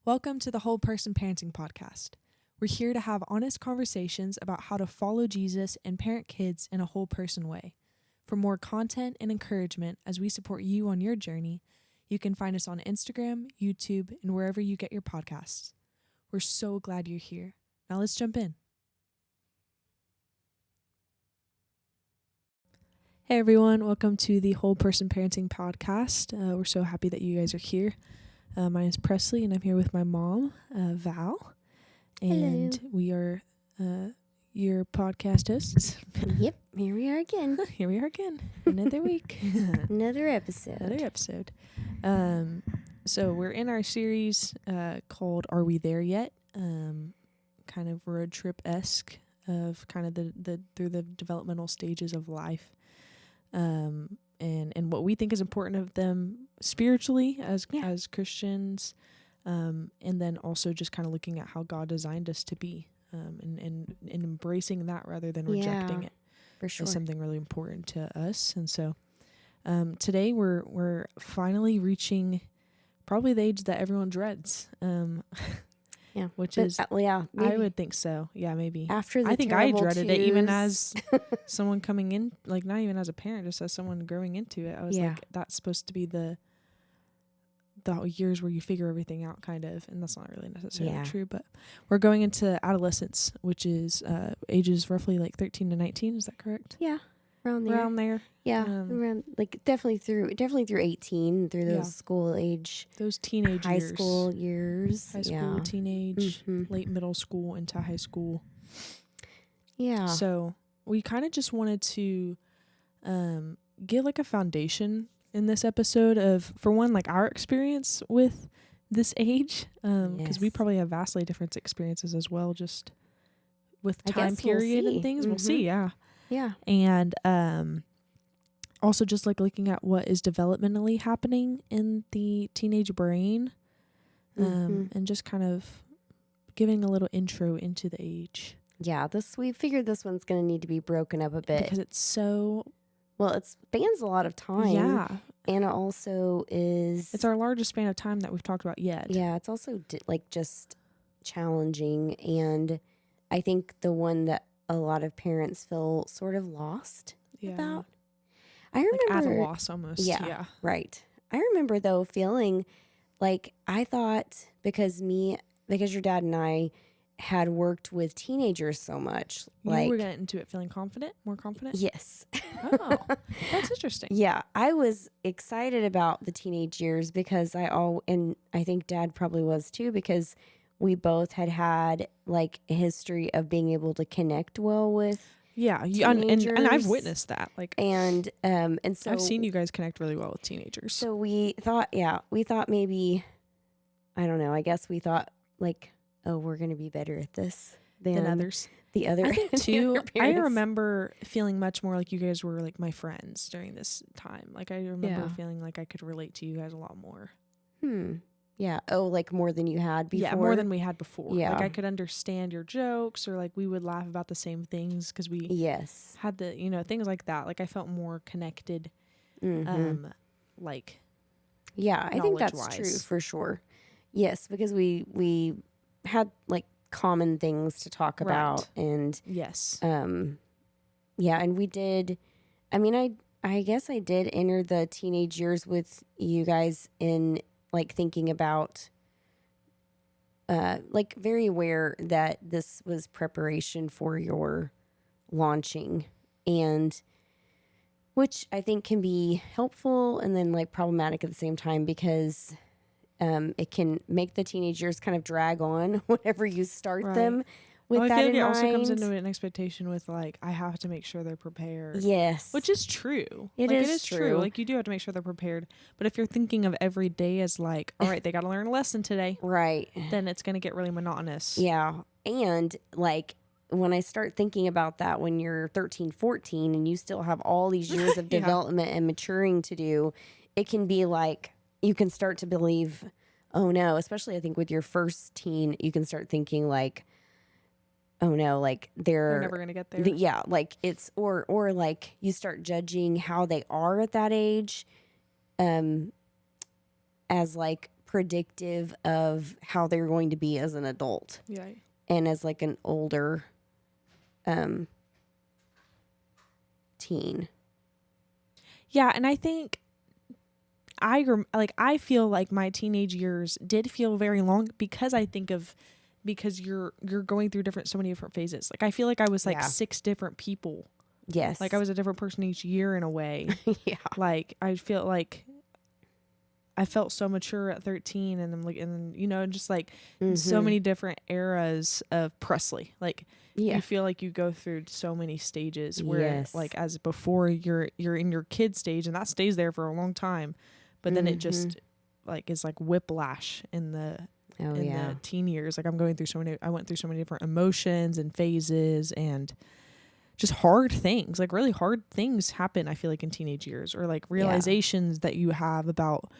Welcome to the Whole Person Parenting Podcast. We're here to have honest conversations about how to follow Jesus and parent kids in a whole person way. For more content and encouragement as we support you on your journey, you can find us on Instagram, YouTube, and wherever you get your podcasts. We're so glad you're here. Now let's jump in. Hey everyone, welcome to the Whole Person Parenting Podcast. We're so happy that you guys are here. My name is Presley, and I'm here with my mom, Val. And Hello. we are your podcast hosts. Yep, here we are again. Here we are again, another week. Another episode. Another episode. So we're in our series called Are We There Yet? Kind of road trip-esque of kind of the through the developmental stages of life. And what we think is important of them spiritually as Christians, and then also just kind of looking at how God designed us to be, and embracing that rather than rejecting it. For sure. Is something really important to us. And so today we're finally reaching probably the age that everyone dreads. Yeah. Which is I would think so. Yeah, maybe. After the I think I terrible dreaded it even twos. as someone coming in, like not even as a parent, just as someone growing into it. I was Yeah. like, that's supposed to be the years where you figure everything out, kind of, and that's not really necessarily true. But we're going into adolescence, which is ages roughly like 13 to 19. Is that correct? Yeah. Around there. Yeah. Around definitely through 18, through those school age, those teenage high years. school years. High school, teenage, late middle school into high school. Yeah. So we kind of just wanted to give like a foundation in this episode of, for one, like our experience with this age, because we probably have vastly different experiences as well, just with time period and things. We'll see. Yeah. Yeah. And also just like looking at what is developmentally happening in the teenage brain, and just kind of giving a little intro into the age. Yeah. We figured this one's going to need to be broken up a bit. Because it's so... Well, it spans a lot of time. Yeah. And it also is... It's our largest span of time that we've talked about yet. Yeah, it's also just challenging. And I think the one that a lot of parents feel sort of lost about. I remember... Like at a loss almost. Yeah. Right. I remember, though, feeling like I thought because your dad and I had worked with teenagers so much. You were getting into it feeling more confident? Yes. Oh, that's interesting. Yeah, I was excited about the teenage years because and I think Dad probably was too, because we both had like a history of being able to connect well with teenagers. And I've witnessed that. And so I've seen you guys connect really well with teenagers. So we thought maybe, I don't know, I guess we thought like, oh, we're going to be better at this than others. The other, I think too. other I remember feeling much more like you guys were like my friends during this time. Like I remember feeling like I could relate to you guys a lot more. Yeah. Oh, like more than you had before. Yeah, more than we had before. Yeah. Like I could understand your jokes, or like we would laugh about the same things because we had the things like that. Like I felt more connected. Like. Yeah, I think that's true for sure. Yes, because we had like common things to talk about, and and we did. I mean, I guess I did enter the teenage years with you guys in like thinking about, like very aware that this was preparation for your launching, and which I think can be helpful and then like problematic at the same time, because it can make the teenage years kind of drag on whenever you start them with that in mind. I feel like it also comes into an expectation with like, I have to make sure they're prepared. Yes. Which is true. It is true. Like you do have to make sure they're prepared. But if you're thinking of every day as like, all right, they got to learn a lesson today. Right. Then it's going to get really monotonous. Yeah. And like when I start thinking about that when you're 13, 14 and you still have all these years of development and maturing to do, it can be like, you can start to believe, oh no, especially I think with your first teen, you can start thinking like, oh no, like they're never going to get there. Like it's, or like you start judging how they are at that age, as like predictive of how they're going to be as an adult. Yeah. And as like an older teen. Yeah, and I think I feel like my teenage years did feel very long because you're going through so many different phases. Like I feel like I was like 6 different people. Yes. Like I was a different person each year in a way. Yeah. Like I feel like I felt so mature at 13 and I'm like, and you know, just like so many different eras of Presley. Like you feel like you go through so many stages where like as before you're in your kid stage and that stays there for a long time. But then it just like is like whiplash in the the teen years. Like I went through so many different emotions and phases and just hard things, like really hard things happen, I feel like in teenage years, or like realizations that you have about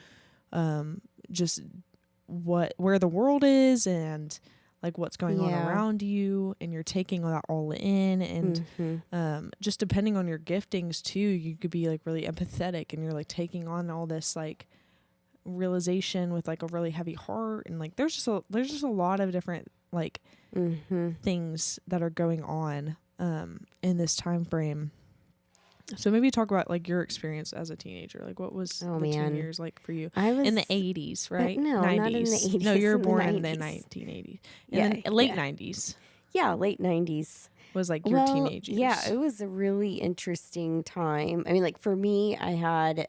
just where the world is and like what's going on around you, and you're taking that all in, and just depending on your giftings too, you could be like really empathetic and you're like taking on all this like realization with like a really heavy heart, and like there's just a lot of different like things that are going on in this time frame. So maybe talk about like your experience as a teenager. Like what was the teen years like for you? I was in the 80s, right? No, 90s. Not in the 80s. No, you were born in in the 1980s. And then late 90s. Yeah, late 90s. Was like your teenage years. Yeah, it was a really interesting time. I mean, like for me, I had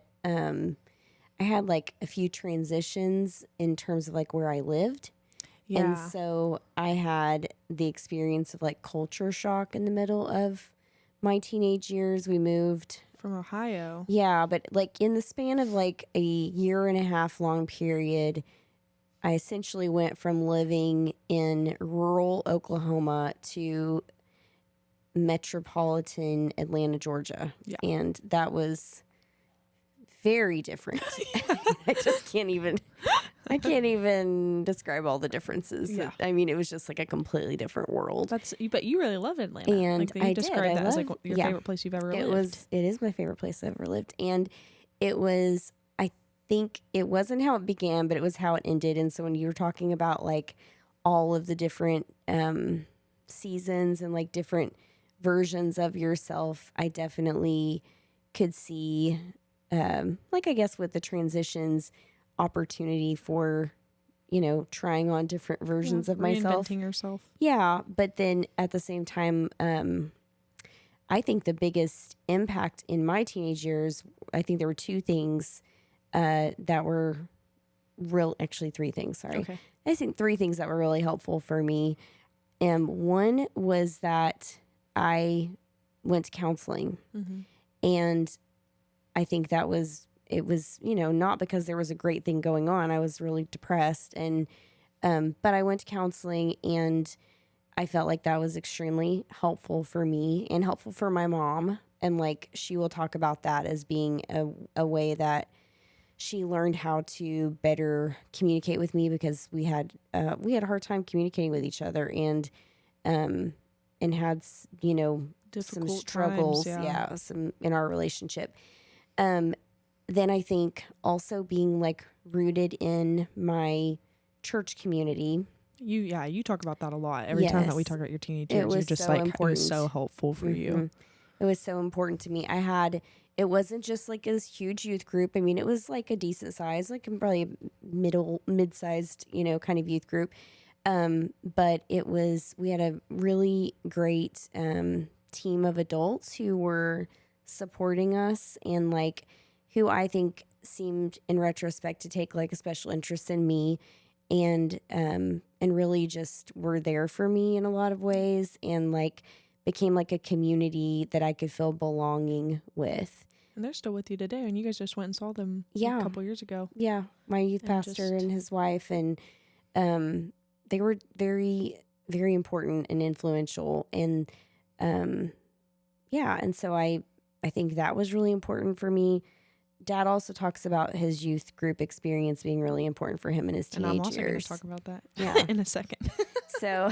like a few transitions in terms of like where I lived. Yeah. And so I had the experience of like culture shock in the middle of my teenage years. We moved from Ohio. Yeah, but like in the span of like a 1.5 year long period, I essentially went from living in rural Oklahoma to metropolitan Atlanta, Georgia. Yeah. And that was very different. I just can't even describe all the differences. Yeah. I mean, it was just like a completely different world. But you really love Atlanta. And like, you described that as like your favorite place you've ever lived. It is my favorite place I've ever lived. And it was, I think it wasn't how it began, but it was how it ended. And so when you were talking about like all of the different seasons and like different versions of yourself, I definitely could see like I guess with the transitions, opportunity for, you know, trying on different versions of myself. Reinventing yourself. Yeah. But then at the same time, I think the biggest impact in my teenage years, I think there were 2 things that were actually 3 things, sorry. Okay. I think 3 things that were really helpful for me. One was that I went to counseling, and I think it was, you know, not because there was a great thing going on. I was really depressed, and but I went to counseling, and I felt like that was extremely helpful for me and helpful for my mom. And like she will talk about that as being a way that she learned how to better communicate with me, because we had a hard time communicating with each other, and had, you know, difficult some struggles, some in our relationship. Then I think also being like rooted in my church community. You talk about that a lot. Every time that we talk about your teenage years, you're just so like, important. It was so helpful for you. It was so important to me. It wasn't just like this huge youth group. I mean, it was like a decent size, like probably mid-sized, you know, kind of youth group. But we had a really great team of adults who were supporting us, and like who I think seemed in retrospect to take like a special interest in me, and really just were there for me in a lot of ways, and like became like a community that I could feel belonging with. And they're still with you today, and you guys just went and saw them a couple years ago. Yeah, my youth pastor and his wife, and they were very, very important and influential, and and so I think that was really important for me. Dad also talks about his youth group experience being really important for him in his teenage years. And I'm also going to talk about that in a second. So,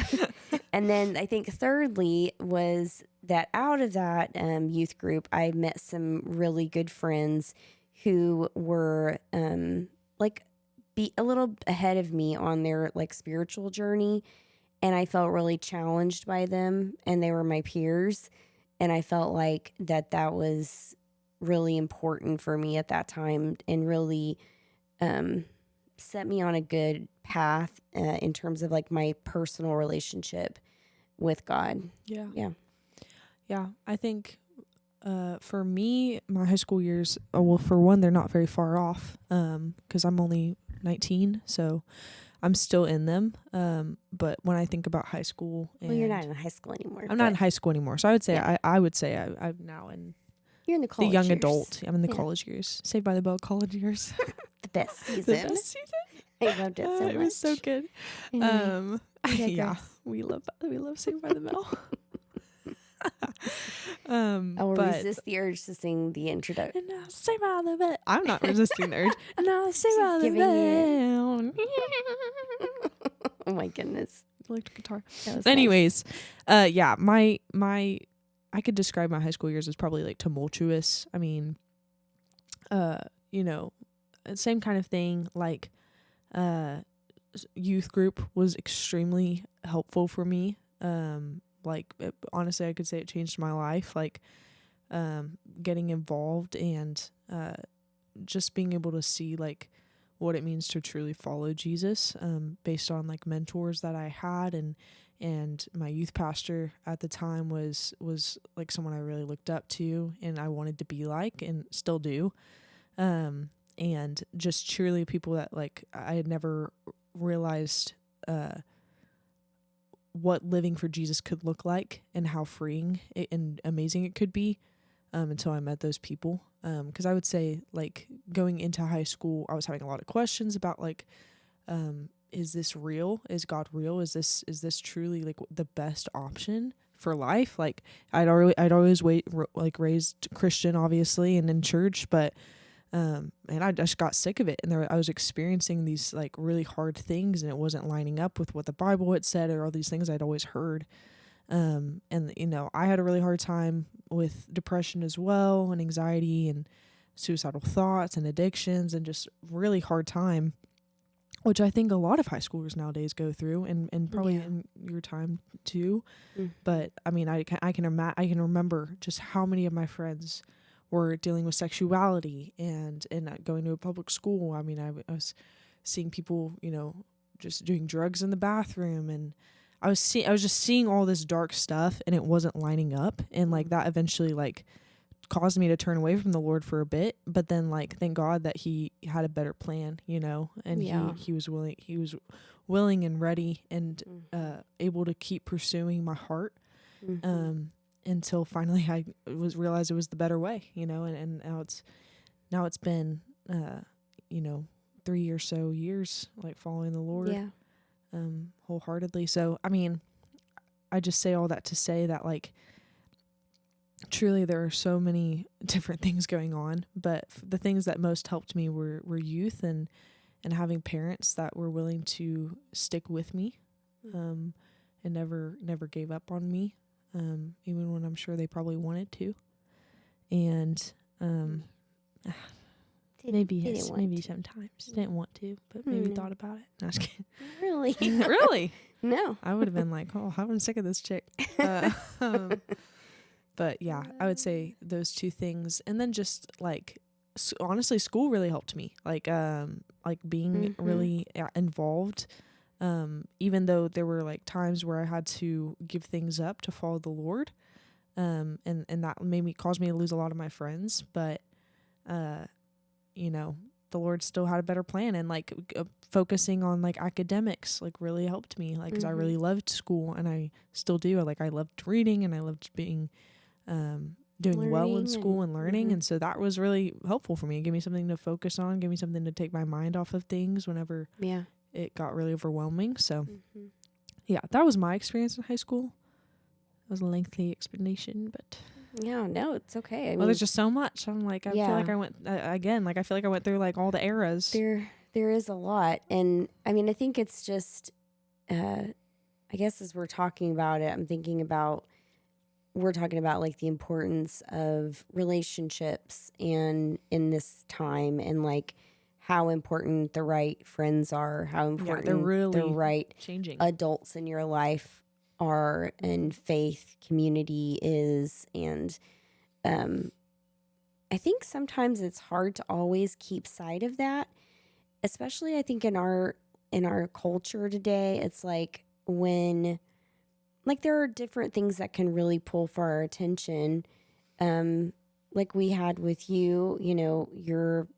and then I think thirdly was that out of that youth group, I met some really good friends who were like a little ahead of me on their like spiritual journey, and I felt really challenged by them, and they were my peers, and I felt like that was really important for me at that time, and really set me on a good path in terms of like my personal relationship with God. Yeah. I think for me, my high school years, well, for one, they're not very far off because I'm only 19, so I'm still in them. But when I think about high school, well, you're not in high school anymore. I'm not in high school anymore, so I would say I would say I'm now in. You're in the college young years. Adult. I'm in the college years. Saved by the Bell college years. The best season. I loved it so much. It was so good. Anyway, yeah, we love Saved by the Bell. I will resist the urge to sing the introduction. And now Saved by the Bell. I'm not resisting the urge. And now Saved by the Bell. Oh my goodness. Electric guitar. Anyways, nice. Yeah, my I could describe my high school years as probably like tumultuous. I mean, same kind of thing. Like, youth group was extremely helpful for me. Honestly, I could say it changed my life. Like, getting involved and just being able to see like what it means to truly follow Jesus, based on like mentors that I had, and my youth pastor at the time was like someone I really looked up to and I wanted to be like, and still do. And just truly people that like I had never realized what living for Jesus could look like and how freeing and amazing it could be, until I met those people. Because I would say like going into high school, I was having a lot of questions about like, is this real? Is God real? Is this truly like the best option for life? Like I'd always raised Christian, obviously, and in church, but and I just got sick of it. And I was experiencing these like really hard things, and it wasn't lining up with what the Bible had said or all these things I'd always heard. And I had a really hard time with depression as well, and anxiety and suicidal thoughts and addictions, and just really hard time, which I think a lot of high schoolers nowadays go through, and probably in your time too. But I mean, I can remember just how many of my friends were dealing with sexuality and going to a public school. I mean, I was seeing people, just doing drugs in the bathroom, and I was just seeing all this dark stuff, and it wasn't lining up, and like that eventually like caused me to turn away from the Lord for a bit. But then like thank God that He had a better plan, and he was willing and ready and able to keep pursuing my heart, until finally I realized it was the better way, and now it's been 3 or so years like following the Lord wholeheartedly. So I mean, I just say all that to say that like truly there are so many different things going on, but the things that most helped me were youth and having parents that were willing to stick with me, and never gave up on me, even when I'm sure they probably wanted to. And maybe sometimes didn't want to, but maybe thought about it. No, I was kidding. Really? Really? No. I would have been like, oh, I'm sick of this chick. But yeah, I would say those two things. And then just like, honestly, school really helped me. Like being really involved. Even though there were like times where I had to give things up to follow the Lord. And that caused me to lose a lot of my friends. But, the Lord still had a better plan, and like focusing on like academics like really helped me. Like, 'cause I really loved school, and I still do. I loved reading, and I loved being, doing well in school and learning. And so that was really helpful for me. It gave me something to focus on, gave me something to take my mind off of things whenever it got really overwhelming. So yeah, that was my experience in high school. It was a lengthy explanation, but yeah, no, it's okay. There's just so much. I'm like, I feel like I went I feel like I went through like all the eras. There is a lot. And I mean, I think it's just, I guess as we're talking about it, we're talking about like the importance of relationships and in this time, and like how important the right friends are, how important they're really the right changing adults in your life are, and faith community is. And I think sometimes it's hard to always keep sight of that, especially I think in our culture today. It's like when, like, there are different things that can really pull for our attention. Like we had with you, you know, your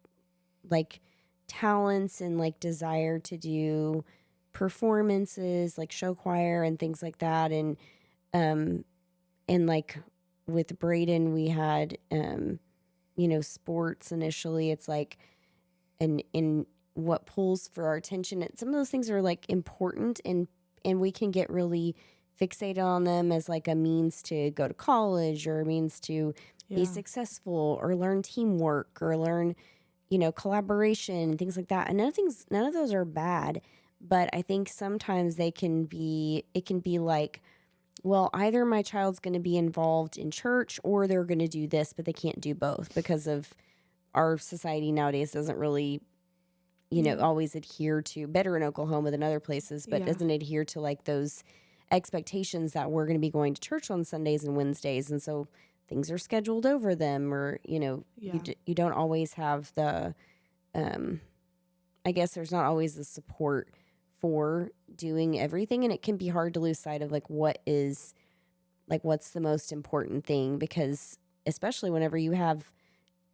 like talents and like desire to do performances like show choir and things like that. And like with Braden, we had, you know, sports initially. It's like, and in what pulls for our attention, some of those things are like important, and we can get really fixated on them as like a means to go to college or a means to be successful or learn teamwork or learn, you know, collaboration and things like that. And none of those are bad, but I think sometimes it can be like, well, either my child's going to be involved in church or they're going to do this, but they can't do both because of our society nowadays doesn't really, you know, always adhere to, better in Oklahoma than other places, but doesn't adhere to like those expectations that we're going to be going to church on Sundays and Wednesdays. And so things are scheduled over them, or, you know, you don't always have the, I guess there's not always the support for doing everything. And it can be hard to lose sight of like what's the most important thing, because especially whenever you have,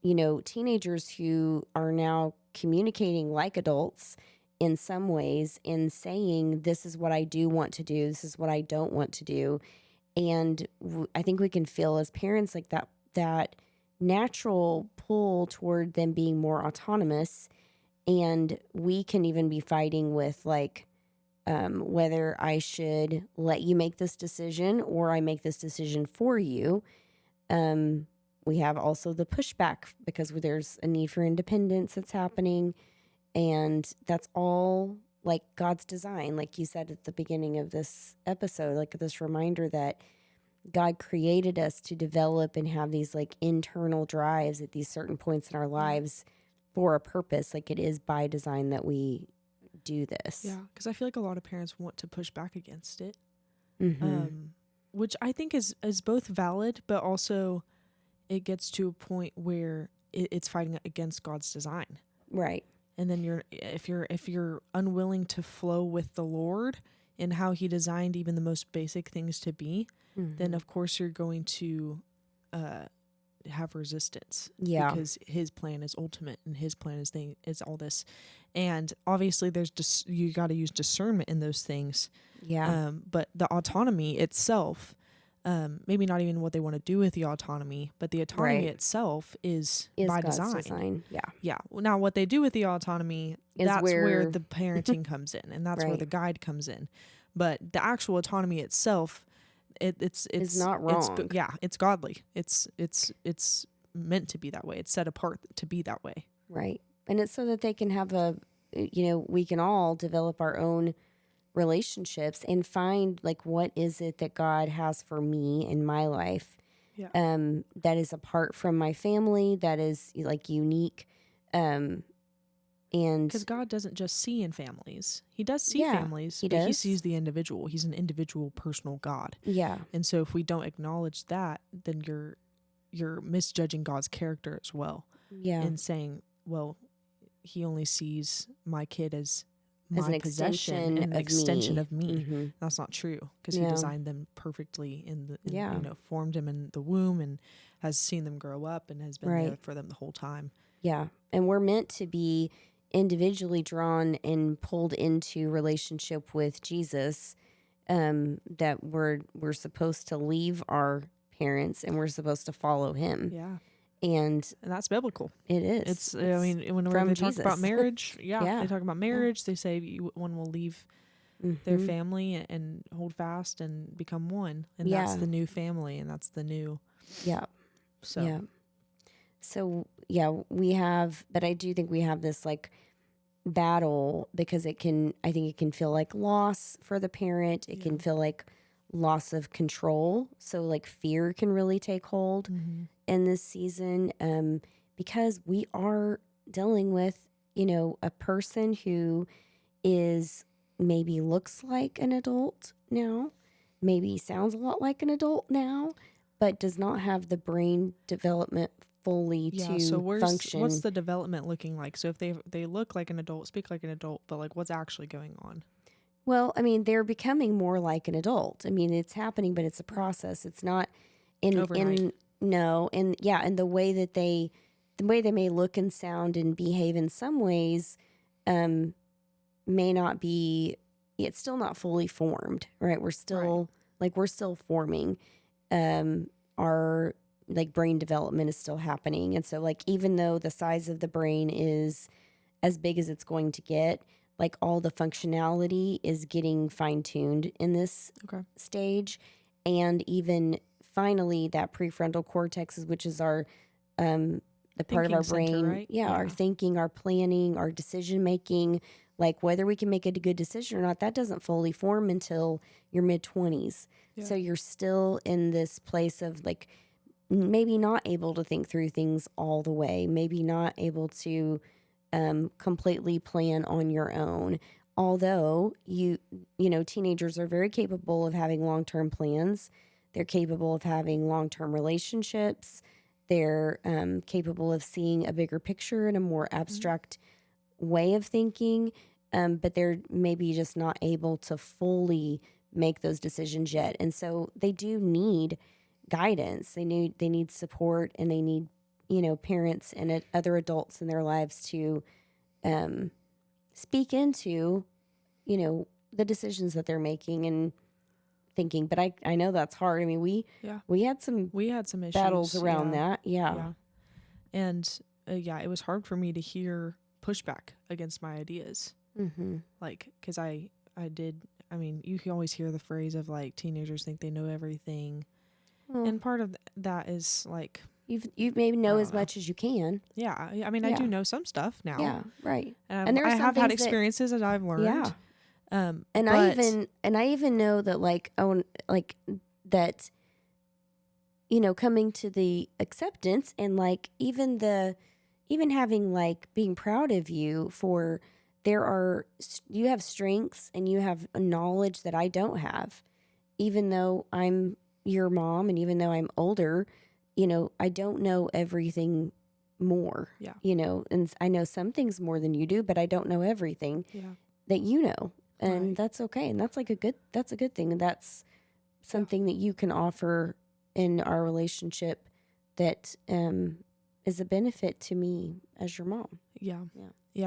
you know, teenagers who are now communicating like adults in some ways and saying, this is what I do want to do, this is what I don't want to do. And I think we can feel as parents like that natural pull toward them being more autonomous. And we can even be fighting with like, whether I should let you make this decision or I make this decision for you. We have also the pushback because there's a need for independence that's happening. And that's all like God's design. Like you said at the beginning of this episode, like this reminder that God created us to develop and have these like internal drives at these certain points in our lives for a purpose. Like it is by design that we do this. Yeah, because I feel like a lot of parents want to push back against it, Mm-hmm. Which I think is both valid, but also it gets to a point where it's fighting against God's design. Right. And then if you're unwilling to flow with the Lord and how He designed even the most basic things to be, then of course you're going to have resistance. Yeah. Because His plan is ultimate and His plan is all this. And obviously you got to use discernment in those things. Yeah. But the autonomy itself, maybe not even what they want to do with the autonomy, but the autonomy itself is by God's design. Yeah. Yeah. Now, what they do with the autonomy, that's where the parenting comes in, and that's where the guide comes in. But the actual autonomy itself, it's not wrong. It's godly. It's meant to be that way. It's set apart to be that way. Right. And it's so that they can have we can all develop our own relationships and find like, what is it that God has for me in my life, that is apart from my family, that is like unique. And because God doesn't just see in families, He does see families, but He sees the individual. He's an individual, personal God. Yeah. And so if we don't acknowledge that, then you're misjudging God's character as well. Yeah. And saying, well, He only sees my kid as my possession and an extension of me. Mm-hmm. That's not true, because He designed them perfectly formed them in the womb and has seen them grow up and has been there for them the whole time. Yeah. And we're meant to be individually drawn and pulled into relationship with Jesus, that we're supposed to leave our parents and we're supposed to follow Him. Yeah. And that's biblical. It is. I mean, whenever they talk about marriage, they talk about marriage. They say one will leave their family and hold fast and become one. And that's the new family, and that's the new. Yeah. So, we have, but I do think we have this like battle, because I think it can feel like loss for the parent. It can feel like loss of control. So like fear can really take hold in this season, because we are dealing with a person who maybe looks like an adult now, maybe sounds a lot like an adult now, but does not have the brain development fully to function. What's the development looking like? So if they look like an adult, speak like an adult, but like what's actually going on? Well, I mean, they're becoming more like an adult. I mean, it's happening, but it's a process. It's not overnight. And the way they may look and sound and behave in some ways, may not be. It's still not fully formed, right? We're still forming. Our like brain development is still happening, and so like even though the size of the brain is as big as it's going to get, like all the functionality is getting fine-tuned in this stage. And even finally that prefrontal cortex, which is our the part of our brain center, right? Our thinking, our planning, our decision making, like whether we can make a good decision or not, that doesn't fully form until your mid-20s. So you're still in this place of like maybe not able to think through things all the way, maybe not able to completely plan on your own. Although teenagers are very capable of having long-term plans. They're capable of having long-term relationships. They're capable of seeing a bigger picture in a more abstract way of thinking. But they're maybe just not able to fully make those decisions yet. And so they do need guidance. They need support, and they need parents and other adults in their lives to speak into, the decisions that they're making and thinking. But I know that's hard. I mean, we had some issues, battles around that. Yeah. And it was hard for me to hear pushback against my ideas. Mm-hmm. Like, cause I mean, you can always hear the phrase of like teenagers think they know everything. Well, and part of that is like, you maybe know as much as you can. Yeah. I mean, I do know some stuff now. Yeah. Right. And I have had experiences that I've learned. Yeah. I even know that that, coming to the acceptance and like even having like being proud of you for you have strengths and you have a knowledge that I don't have, even though I'm your mom and even though I'm older, I don't know everything more. Yeah. And I know some things more than you do, but I don't know everything that you know. And that's okay. And that's that's a good thing. And that's something that you can offer in our relationship that is a benefit to me as your mom. Yeah.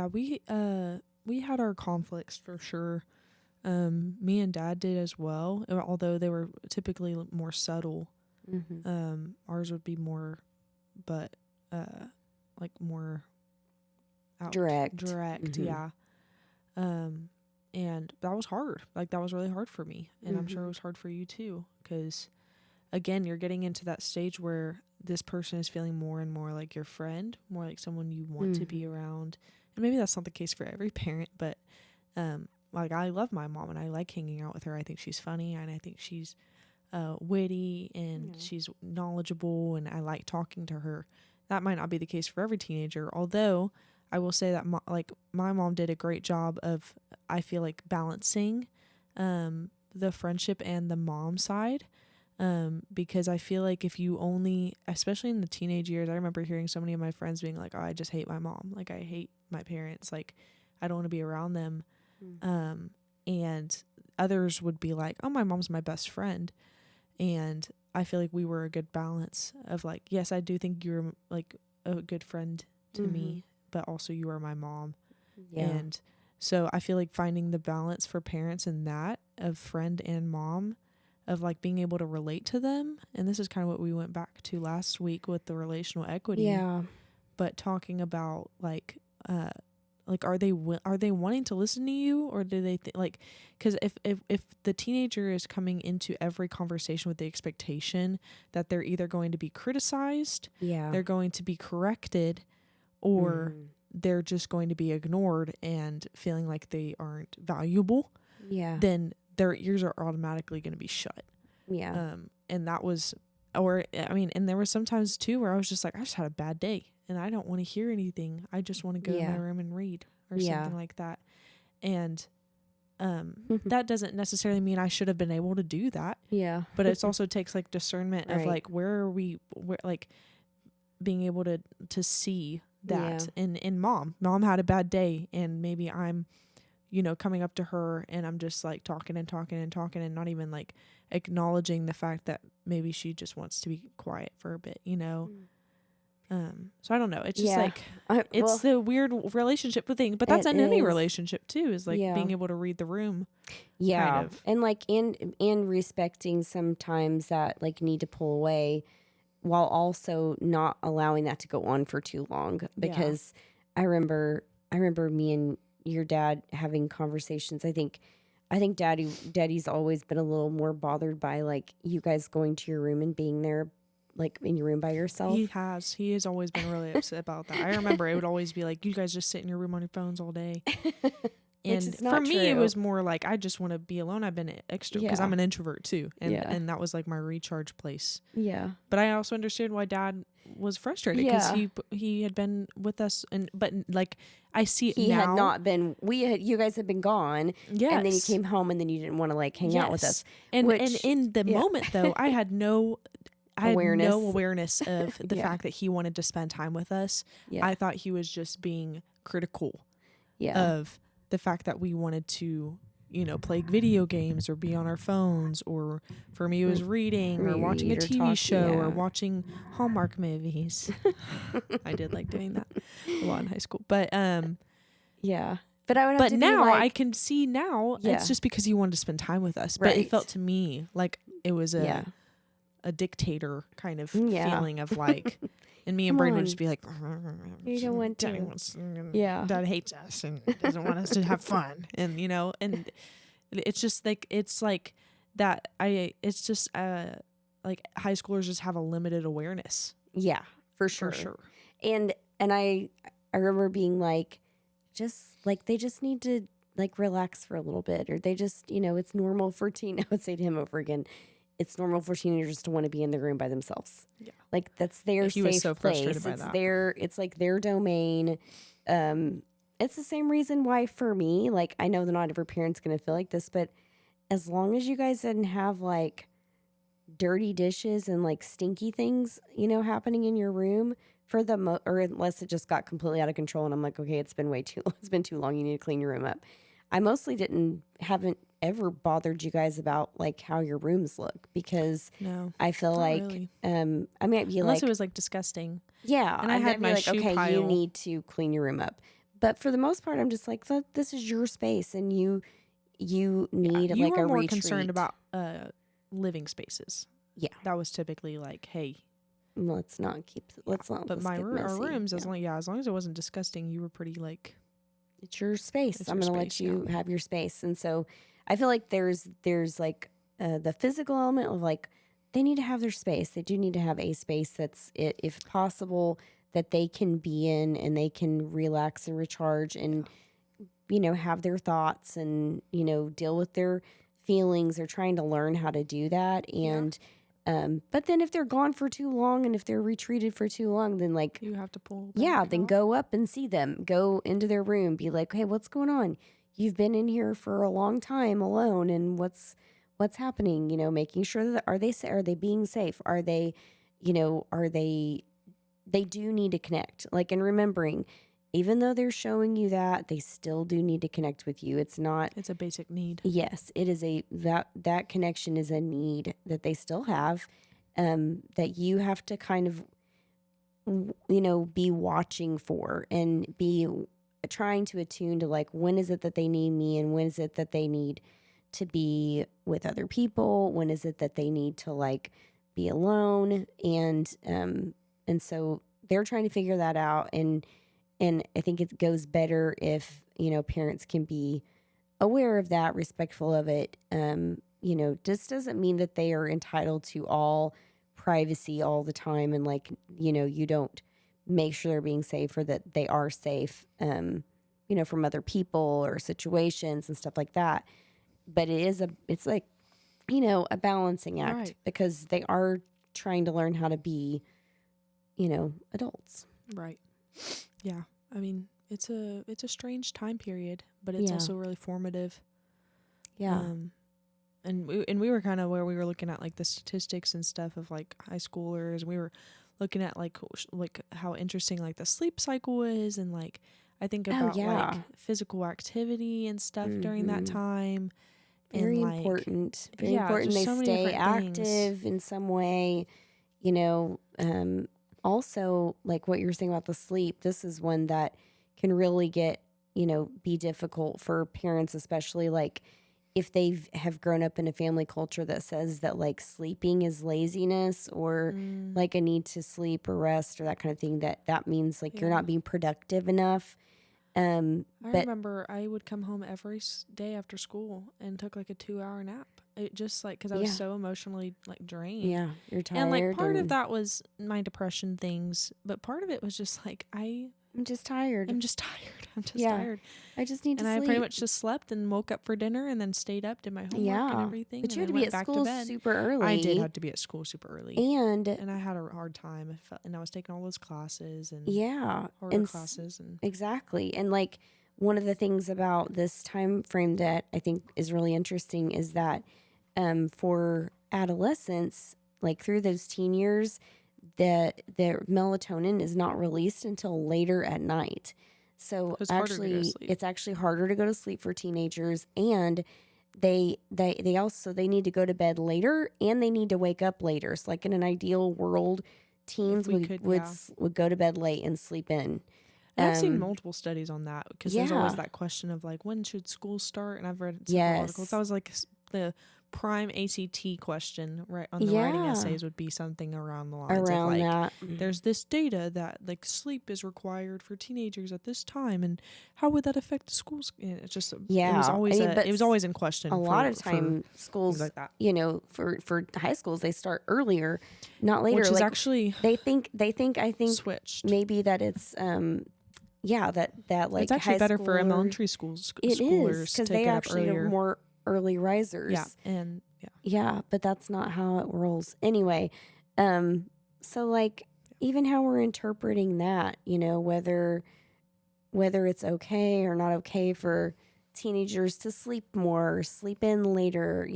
We had our conflicts for sure. Me and Dad did as well, although they were typically more subtle. Mm-hmm. Ours would be more, but like more direct. Mm-hmm. Yeah. And that was hard. Like that was really hard for me, and I'm sure it was hard for you too, because again, you're getting into that stage where this person is feeling more and more like your friend, more like someone you want to be around. And maybe that's not the case for every parent, but like I love my mom and I like hanging out with her. I think she's funny and I think she's witty and she's knowledgeable and I like talking to her. That might not be the case for every teenager, although I will say that my mom did a great job of, I feel like, balancing the friendship and the mom side. Because I feel like if you only, especially in the teenage years, I remember hearing so many of my friends being like, oh, I just hate my mom. Like, I hate my parents. Like, I don't want to be around them. And others would be like, oh, my mom's my best friend. And I feel like we were a good balance of like, yes, I do think you're like a good friend to me, but also you are my mom. Yeah. And so I feel like finding the balance for parents in that of friend and mom, of like being able to relate to them. And this is kind of what we went back to last week with the relational equity. Yeah. But talking about like are they wanting to listen to you, or do they like, because if the teenager is coming into every conversation with the expectation that they're either going to be criticized, they're going to be corrected, or they're just going to be ignored and feeling like they aren't valuable, then their ears are automatically going to be shut. Yeah. And that was, and there was sometimes too where I was just like, I just had a bad day. and I don't want to hear anything. I just want to go to my room and read or something like that. And that doesn't necessarily mean I should have been able to do that. Yeah. But it also takes like discernment of like, where like being able to see that. And mom had a bad day, and maybe I'm, coming up to her and I'm just like talking and not even like acknowledging the fact that maybe she just wants to be quiet for a bit, so I don't know. It's just like, it's the weird relationship thing, but that's in any relationship too, is like being able to read the room. Yeah. Kind of. And like in respecting sometimes that like need to pull away while also not allowing that to go on for too long, because I remember me and your dad having conversations. I think daddy's always been a little more bothered by like you guys going to your room and being there like in your room by yourself. He has always been really upset about that. I remember it would always be like, you guys just sit in your room on your phones all day. And for me, it was more like, I just want to be alone. I've been extra because I'm an introvert too. And that was like my recharge place. Yeah. But I also understood why dad was frustrated because he had been with us, but like I see it now. He had not been. You guys had been gone. Yes. And then you came home, and then you didn't want to like hang out with us. And in the moment though, I had no awareness of the fact that he wanted to spend time with us. Yeah. I thought he was just being critical of the fact that we wanted to, play video games or be on our phones, or for me it was reading or watching a TV show or watching Hallmark movies. I did like doing that a lot in high school. But But now I can see now it's just because he wanted to spend time with us. Right. But it felt to me like it was a dictator kind of feeling of like, and me and Brandon would just be like, you don't want Daddy Dad hates us and doesn't want us to have fun. And, and it's just like, it's like that. It's just like high schoolers just have a limited awareness. Yeah, for sure. And I remember being like, they just need to like relax for a little bit, or they just, it's normal for I would say to him over again, it's normal for teenagers to want to be in the room by themselves. Yeah. Like that's their safe was so place. Frustrated by it's that. It's like their domain. It's the same reason why for me, like I know that not every parent's going to feel like this, but as long as you guys didn't have like dirty dishes and like stinky things, happening in your room for or unless it just got completely out of control and I'm like, okay, it's been too long. You need to clean your room up. I mostly haven't ever bothered you guys about like how your rooms look, because I feel like really. I might be unless it was like disgusting. Yeah, and I had my shoe pile. You need to clean your room up. But for the most part, I'm just like, this is your space, and you need you like were a more retreat. Concerned about living spaces. Yeah, that was typically like, hey, let's not. But our rooms, as long as it wasn't disgusting, you were pretty like, it's your space. I'm going to let you have your space. And so I feel like there's like the physical element of like, they need to have their space. They do need to have a space that's, if possible, that they can be in and they can relax and recharge and, have their thoughts and, deal with their feelings. They're trying to learn how to do that. And, but then if they're gone for too long and if they're retreated for too long, then like you have to pull. Then go up and see them. Go into their room. Be like, hey, what's going on? You've been in here for a long time alone, and what's happening? Making sure that are they being safe? Are they, they do need to connect. Like, and remembering, even though they're showing you that, they still do need to connect with you. It's a basic need. Yes, it is that connection is a need that they still have, that you have to kind of, be watching for and be trying to attune to like, when is it that they need me and when is it that they need to be with other people? When is it that they need to like be alone? And so they're trying to figure that out. And I think it goes better if, parents can be aware of that, respectful of it. Just doesn't mean that they are entitled to all privacy all the time. And like, you don't make sure they're being safe or that they are safe, from other people or situations and stuff like that. But it's like, a balancing act, right? Because they are trying to learn how to be, adults. Right. Yeah. I mean, it's a strange time period, but it's also really formative. Yeah. And we were kind of where we were looking at like the statistics and stuff of like high schoolers. We were looking at like how interesting like the sleep cycle is, and like I think about like physical activity and stuff during that time. Very and, like, important. Very important. They so stay active in some way. You know, also like what you're saying about the sleep. This is one that can really get, be difficult for parents, especially like if they have grown up in a family culture that says that like sleeping is laziness or like a need to sleep or rest or that kind of thing, that means like you're not being productive enough. I remember I would come home every day after school and took like a 2-hour nap. It just like, cause I was so emotionally like drained. Yeah. You're tired. And like part of that was my depression things, but part of it was just like, I'm just tired. I'm just tired. I just need to sleep. And I pretty much just slept and woke up for dinner and then stayed up, did my homework and everything. But you had to be at school super early. I did have to be at school super early. And I had a hard time. And I was taking all those classes and horror classes. And exactly. And like one of the things about this time frame that I think is really interesting is that for adolescents, like through those teen years, their melatonin is not released until later at night. So it's actually harder to go to sleep for teenagers, and they need to go to bed later and they need to wake up later. So like in an ideal world, teens would go to bed late and sleep in. And I've seen multiple studies on that because there's always that question of like, when should school start? And I've read several articles. That was like the prime ACT question, right, on the writing essays would be something around the lines of like, that. There's this data that like sleep is required for teenagers at this time, and how would that affect the schools? It's just it was always in question. A lot of time schools like that, for high schools they start earlier, not later. Which is like, actually I think switched. Maybe that it's that like it's actually better for elementary schoolers because they actually are more early risers. But that's not how it rolls anyway. So like even how we're interpreting that, whether it's okay or not okay for teenagers to sleep more or sleep in later,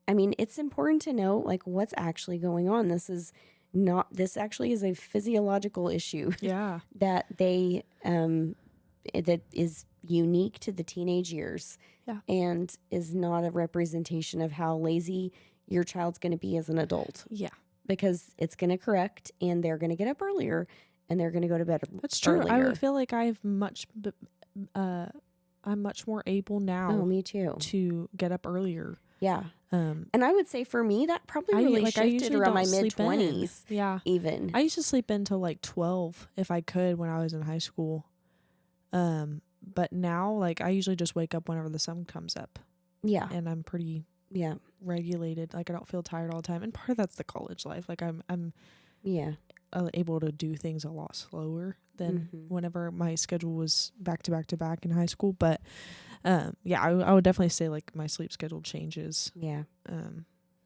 I mean, it's important to know like what's actually going on. This actually is a physiological issue that they that is unique to the teenage years and is not a representation of how lazy your child's going to be as an adult. Because it's going to correct and they're going to get up earlier and they're going to go to bed That's true. earlier. I feel like I'm much more able now me too. To get up earlier. And I would say for me that probably really shifted around my mid-20s. Even. I used to sleep until like 12 if I could when I was in high school. But now, like, I usually just wake up whenever the sun comes up. And I'm pretty regulated. Like, I don't feel tired all the time. And part of that's the college life. Like, I'm able to do things a lot slower than whenever my schedule was back to back to back in high school. But, I would definitely say, like, my sleep schedule changes.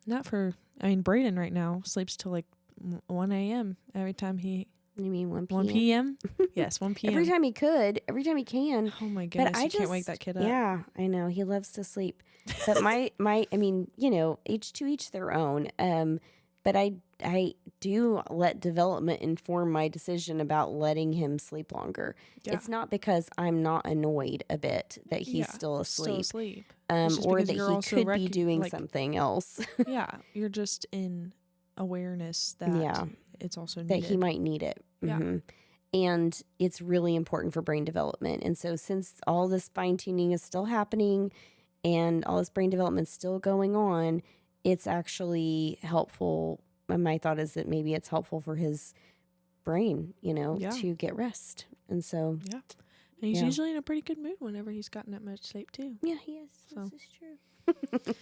Brayden right now sleeps till, like, 1 a.m. every time he... You mean 1 p.m.? 1 p.m.? Yes, 1 p.m. Every time he can. Oh my goodness, you can't wake that kid up. Yeah, I know. He loves to sleep. But each their own. But I do let development inform my decision about letting him sleep longer. It's not because I'm not annoyed a bit that he's still asleep. Or that he could be doing something else. You're just in awareness that it's also needed. That he might need it. And it's really important for brain development. And so since all this fine-tuning is still happening and all this brain development is still going on, it's actually helpful. And my thought is that maybe it's helpful for his brain, to get rest. And so... And he's usually in a pretty good mood whenever he's gotten that much sleep, too. Yeah, he is. So. This is true.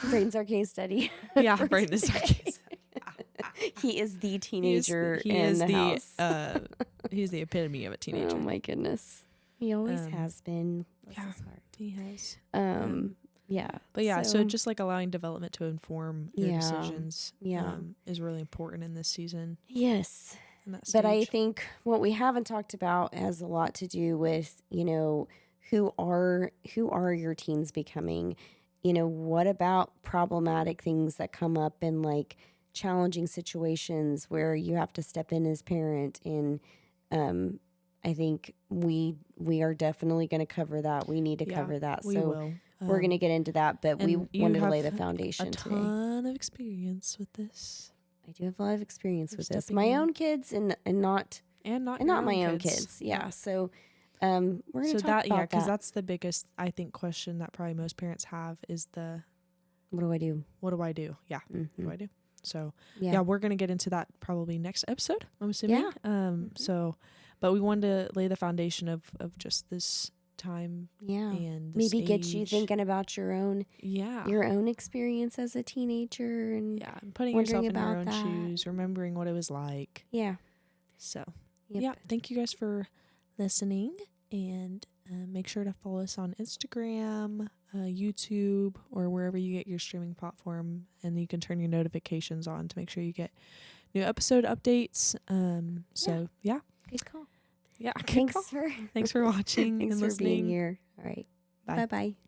Braden's our case study. Braden is our case study. He is the teenager in the house. He's the epitome of a teenager. Oh my goodness. He always has been. Bless his heart. He has. But so just like allowing development to inform your decisions is really important in this season. Yes. in that stage. But I think what we haven't talked about has a lot to do with, who are your teens becoming? What about problematic things that come up in like challenging situations where you have to step in as parent? And I think we are definitely going to cover that. We need to cover that. So we're going to get into that, but we wanted to lay the foundation today. A ton of experience with this. I do have a lot of experience with this. My own kids and not my own kids. Yeah. So we're going to talk about that. Because that's the biggest, I think, question that probably most parents have is what do I do? What do I do? Yeah. What do I do? So we're going to get into that probably next episode, I'm assuming. Yeah. But we wanted to lay the foundation of just this time. Yeah. And maybe get you thinking about your own experience as a teenager and putting yourself in your own shoes, remembering what it was like. Yeah. So, thank you guys for listening, and make sure to follow us on Instagram, YouTube, or wherever you get your streaming platform, and you can turn your notifications on to make sure you get new episode updates. Good call. Yeah. Thanks for watching and listening. Thanks for being here. All right. Bye. Bye-bye.